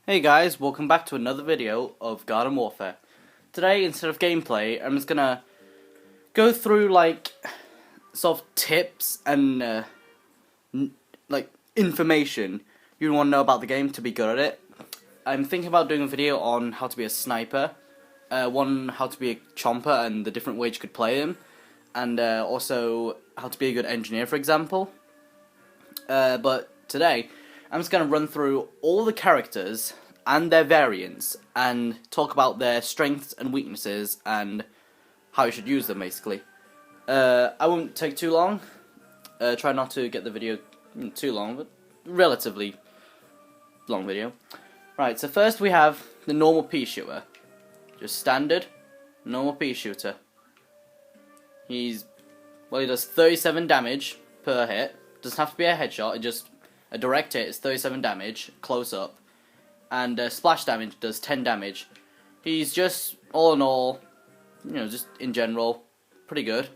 Hey guys, welcome back to another video of Garden Warfare. Today, instead of gameplay, I'm just gonna go through sort of tips and information you want to know about the game to be good at it. I'm thinking about doing a video on how to be a sniper, one how to be a chomper and the different ways you could play him, and also how to be a good engineer, for example. But today, I'm just going to run through all the characters and their variants and talk about their strengths and weaknesses and how you should use them, basically. I won't take too long. Try not to get the video too long, but relatively long video. Right, so first we have the normal pea shooter. Just standard, normal pea shooter. He does 37 damage per hit. Doesn't have to be a headshot, a direct hit is 37 damage, close up, and splash damage does 10 damage. He's just, all in all, just in general, pretty good.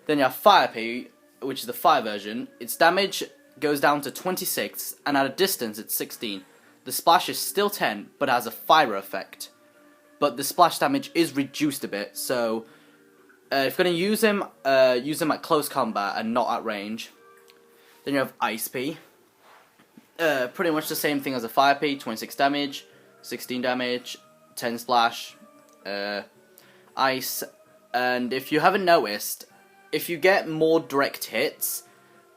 Then you have Fire P, which is the fire version. Its damage goes down to 26, and at a distance it's 16. The splash is still 10, but has a fire effect. But the splash damage is reduced a bit, so if you're going to use him at close combat and not at range. Then you have Ice P. Pretty much the same thing as a Fire P, 26 damage, 16 damage, 10 splash, ice. And if you haven't noticed, if you get more direct hits,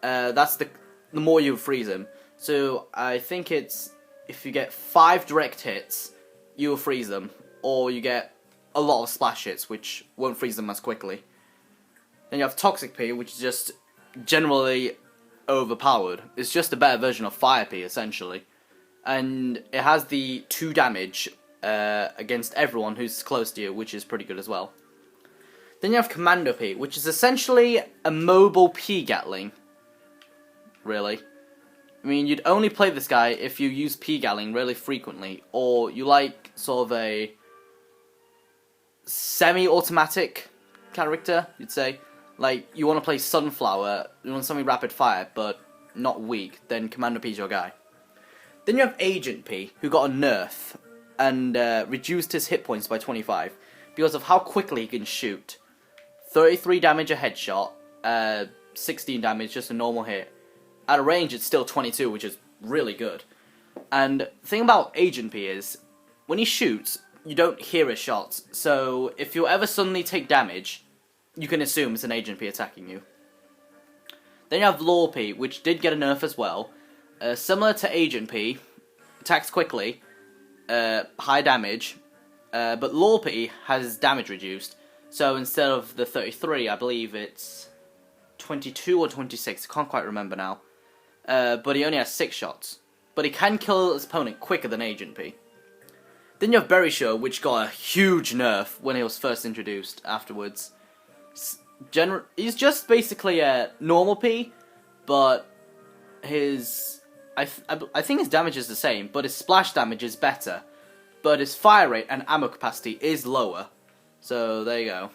that's the more you freeze him. So I think it's, if you get 5 direct hits, you will freeze them. Or you get a lot of splash hits, which won't freeze them as quickly. Then you have Toxic P, which is just generally overpowered. It's just a better version of Fire P, essentially. And it has the 2 damage against everyone who's close to you, which is pretty good as well. Then you have Commando P, which is essentially a mobile P-Gatling. Really. I mean, you'd only play this guy if you use P-Gatling really frequently, or you like sort of a semi-automatic character, you'd say. Like, you want to play Sunflower, you want something rapid fire, but not weak, then Commando P's your guy. Then you have Agent P, who got a nerf, and reduced his hit points by 25, because of how quickly he can shoot. 33 damage a headshot, 16 damage, just a normal hit. At a range, it's still 22, which is really good. And the thing about Agent P is, when he shoots, you don't hear his shots, so if you ever suddenly take damage, you can assume it's an Agent P attacking you. Then you have Lore P, which did get a nerf as well. Similar to Agent P, attacks quickly, high damage, but Lore P has damage reduced. So instead of the 33, I believe it's 22 or 26, I can't quite remember now. But he only has 6 shots. But he can kill his opponent quicker than Agent P. Then you have Berisha, which got a huge nerf when he was first introduced afterwards. He's just basically a normal P, but I think his damage is the same, but his splash damage is better, but his fire rate and ammo capacity is lower. So there you go.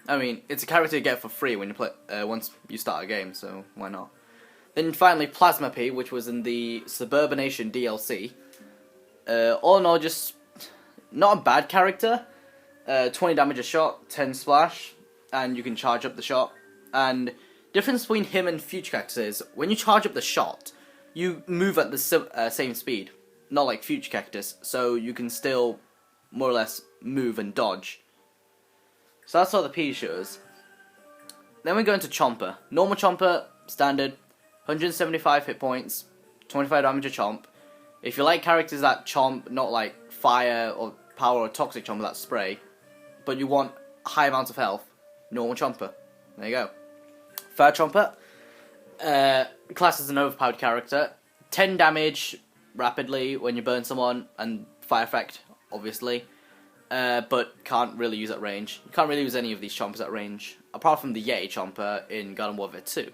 I mean, it's a character you get for free when you play once you start a game, so why not? Then finally Plasma P, which was in the Suburbanation DLC. All in all, just not a bad character. 20 damage a shot, 10 splash, and you can charge up the shot. And difference between him and future characters is, when you charge up the shot, you move at the same speed. Not like future characters, so you can still more or less move and dodge. So that's all the P shows. Then we go into Chomper. Normal Chomper, standard, 175 hit points, 25 damage a chomp. If you like characters that chomp, not like fire or power or toxic chomper that spray, but you want high amounts of health, normal Chomper. There you go. Fire Chomper, class as an overpowered character. 10 damage rapidly when you burn someone, and fire effect, obviously. But can't really use at range. You can't really use any of these Chompers at range, apart from the Yeti Chomper in Garden Warfare 2.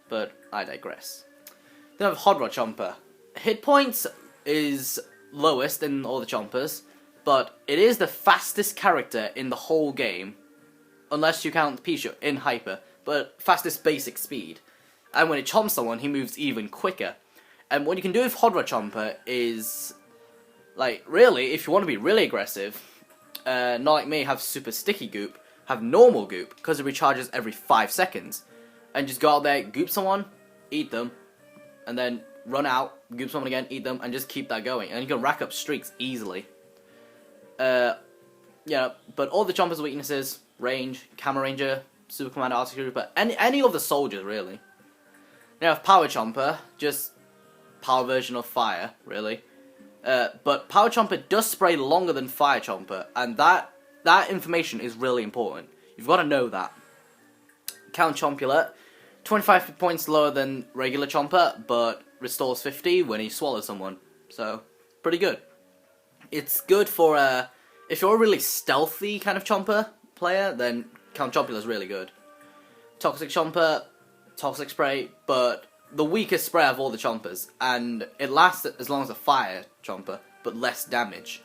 But I digress. Then I have Hot Rod Chomper. Hit points is lowest in all the Chompers, but it is the fastest character in the whole game, unless you count Pichu in Hyper, but fastest basic speed. And when it chomps someone, he moves even quicker. And what you can do with Hodra Chomper is, like, really, if you want to be really aggressive, not like me, have super sticky goop, have normal goop, because it recharges every 5 seconds. And just go out there, goop someone, eat them, and then run out, goop someone again, eat them, and just keep that going. And you can rack up streaks easily. Yeah, but all the Chomper's weaknesses, range, Camera Ranger, Super Commander, Arctic Trooper, any of the soldiers, really. You have Power Chomper, just power version of Fire, really. But Power Chomper does spray longer than Fire Chomper, and that information is really important. You've got to know that. Count Chompulet, 25 hit points lower than regular Chomper, but restores 50 when he swallows someone. So, pretty good. It's good for, if you're a really stealthy kind of Chomper player, then Count Chompulet is really good. Toxic Chomper, Toxic Spray, but the weakest spray of all the Chompers, and it lasts as long as a Fire Chomper, but less damage.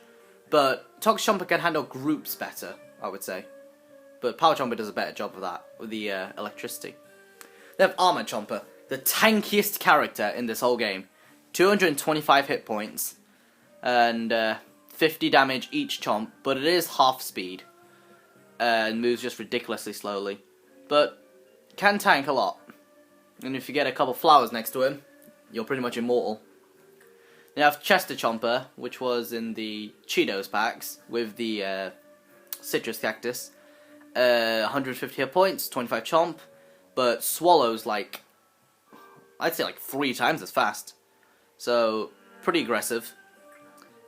But Toxic Chomper can handle groups better, I would say. But Power Chomper does a better job of that, with the electricity. They have Armor Chomper, the tankiest character in this whole game. 225 hit points, and 50 damage each chomp, but it is half speed. And moves just ridiculously slowly. But can tank a lot. And if you get a couple flowers next to him, you're pretty much immortal. You have Chester Chomper, which was in the Cheetos packs, with the Citrus Cactus. 150 hit points, 25 chomp, but swallows like, I'd say like 3 times as fast. So, pretty aggressive.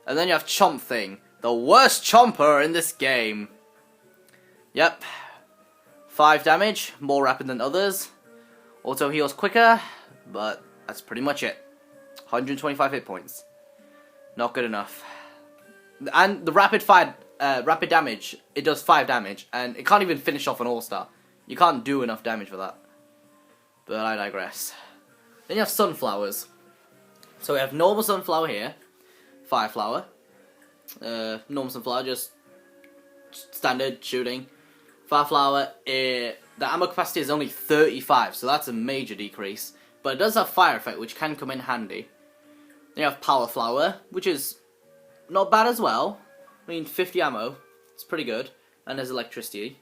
And then you have Chomp Thing, the worst chomper in this game. Yep. 5 damage, more rapid than others. Auto heals quicker, but that's pretty much it. 125 hit points. Not good enough. And the rapid damage, it does 5 damage, and it can't even finish off an All-Star. You can't do enough damage for that. But I digress. Then you have Sunflowers. So we have normal Sunflower here, Fireflower. Normal Sunflower, just standard shooting. Fireflower, the ammo capacity is only 35, so that's a major decrease. But it does have Fire Effect, which can come in handy. Then you have Power Flower, which is not bad as well. I mean, 50 ammo, it's pretty good. And there's electricity.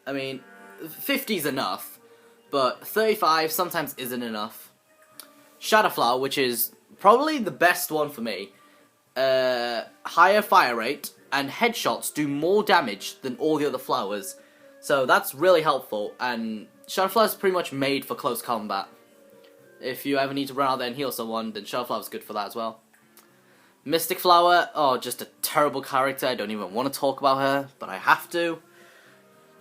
I mean, 50 is enough, but 35 sometimes isn't enough. Shadowflower, which is probably the best one for me. Higher fire rate, and headshots do more damage than all the other flowers. So that's really helpful, and Shadowflower is pretty much made for close combat. If you ever need to run out there and heal someone, then Shadowflower is good for that as well. Mystic Flower, oh, just a terrible character. I don't even want to talk about her, but I have to.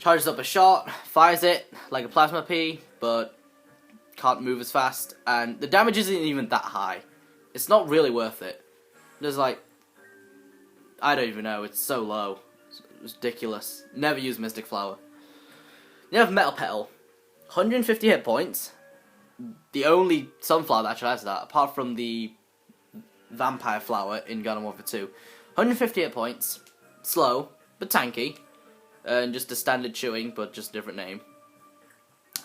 Charges up a shot, fires it like a Plasma Pea, but can't move as fast, and the damage isn't even that high. It's not really worth it. There's like, I don't even know, it's so low. It's ridiculous. Never use Mystic Flower. You have Metal Petal. 150 hit points. The only Sunflower that actually has that, apart from the Vampire Flower in Garden Warfare 2. 150 hit points. Slow, but tanky. And just a standard chewing, but just a different name.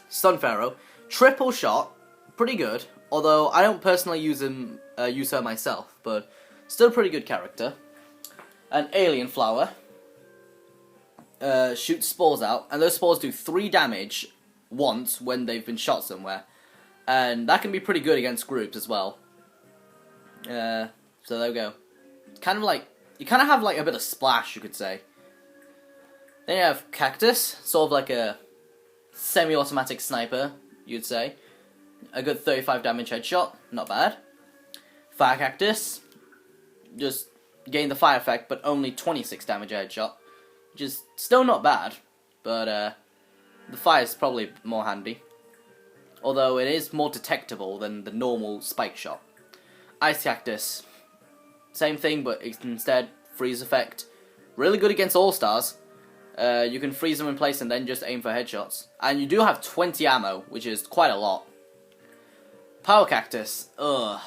Sunpharaoh. Triple shot. Pretty good. Although, I don't personally use her myself, but still a pretty good character. An Alien Flower. Shoots spores out, and those spores do 3 damage once when they've been shot somewhere. And that can be pretty good against groups as well. So there we go. It's kind of like, you kind of have like a bit of splash, you could say. Then you have Cactus, sort of like a semi-automatic sniper, you'd say. A good 35 damage headshot, not bad. Fire Cactus, just gain the fire effect, but only 26 damage headshot. Which is still not bad, but the fire is probably more handy. Although it is more detectable than the normal spike shot. Ice Cactus, same thing, but instead freeze effect. Really good against All-Stars. You can freeze them in place and then just aim for headshots. And you do have 20 ammo, which is quite a lot. Power Cactus, ugh.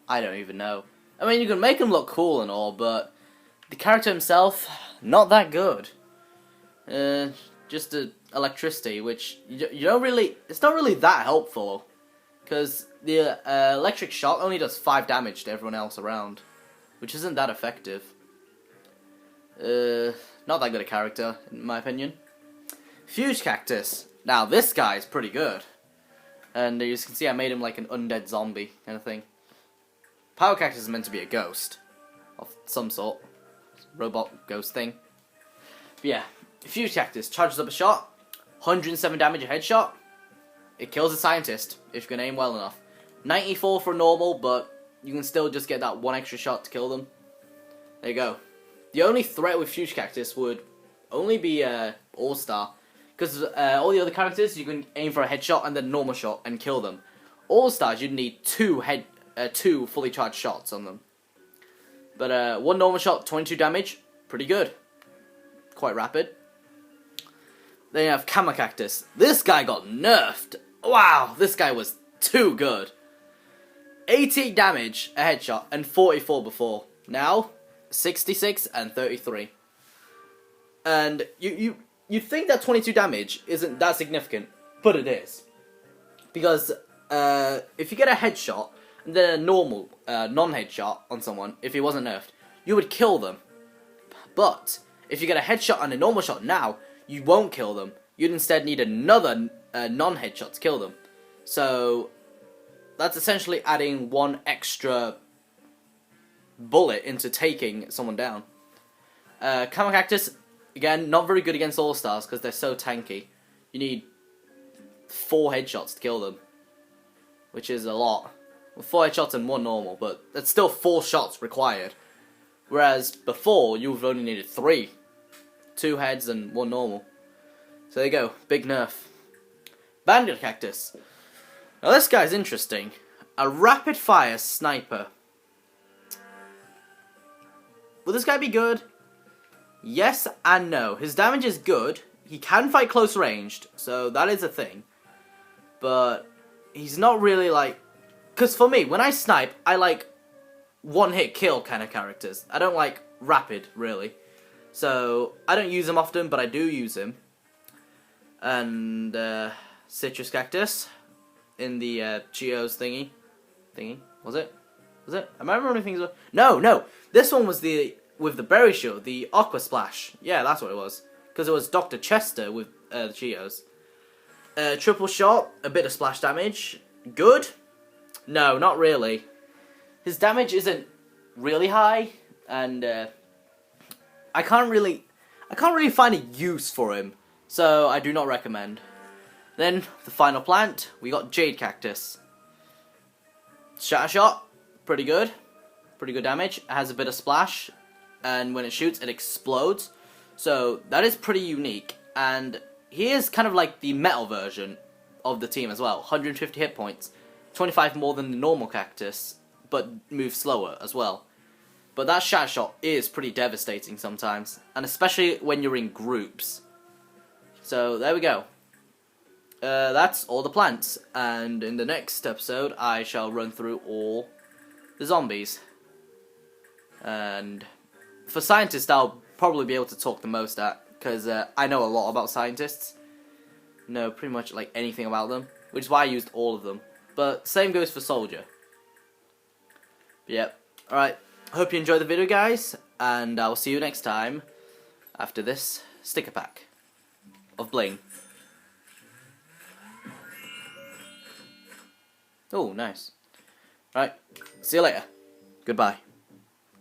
I don't even know. I mean, you can make him look cool and all, but the character himself, not that good. Just electricity, which you don't really, it's not really that helpful. because the electric shot only does 5 damage to everyone else around, which isn't that effective. Not that good a character, in my opinion. Fuge Cactus. Now, this guy is pretty good. And as you can see, I made him like an undead zombie kind of thing. Power Cactus is meant to be a ghost of some sort. Robot ghost thing. But yeah, Fuge Cactus charges up a shot. 107 damage a headshot. It kills a scientist if you can aim well enough. 94 for normal, but you can still just get that one extra shot to kill them. There you go. The only threat with Fuge Cactus would only be All-Star. Because all the other characters, you can aim for a headshot and then a normal shot and kill them. All-Stars, you'd need two fully charged shots on them. But one normal shot, 22 damage, pretty good. Quite rapid. Then you have Camo Cactus. This guy got nerfed. Wow, this guy was too good. 80 damage a headshot and 44 before. Now, 66 and 33. And you'd think that 22 damage isn't that significant, but it is. Because if you get a headshot and then a normal non-headshot on someone, if he wasn't nerfed, you would kill them. But if you get a headshot and a normal shot now, you won't kill them. You'd instead need another non-headshot to kill them. So that's essentially adding one extra bullet into taking someone down. Camo Cactus, again, not very good against All-Stars because they're so tanky. You need 4 headshots to kill them, which is a lot. Well, 4 headshots and 1 normal, but that's still 4 shots required. Whereas before, you've only needed 3. 2 heads and 1 normal. So there you go, big nerf. Bandit Cactus. Now this guy's interesting. A rapid fire sniper. Will this guy be good? Yes and no. His damage is good. He can fight close ranged, so that is a thing. But he's not really like... Because for me, when I snipe, I like one-hit kill kind of characters. I don't like rapid, really. So I don't use him often, but I do use him. And Citrus Cactus in the Cheetos thingy. Was it? Am I remembering things? No. This one was with the berry shield, the Aqua Splash. Yeah, that's what it was. Because it was Dr. Chester with the Cheetos. Triple shot, a bit of splash damage. Good? No, not really. His damage isn't really high, and I can't really find a use for him, so I do not recommend. Then the final plant, we got Jade Cactus. Shatter shot, pretty good damage. It has a bit of splash, and when it shoots, it explodes. So that is pretty unique, and he is kind of like the metal version of the team as well. 150 hit points, 25 more than the normal Cactus, but moves slower as well. But that shatter shot is pretty devastating sometimes, and especially when you're in groups. So there we go. That's all the plants, and in the next episode I shall run through all the zombies. And for scientists, I'll probably be able to talk the most at, because I know a lot about scientists. Know pretty much like anything about them, which is why I used all of them. But same goes for soldier. But yep. Alright, hope you enjoyed the video, guys, and I'll see you next time after this sticker pack of bling. Oh, nice. Right, see you later. Goodbye.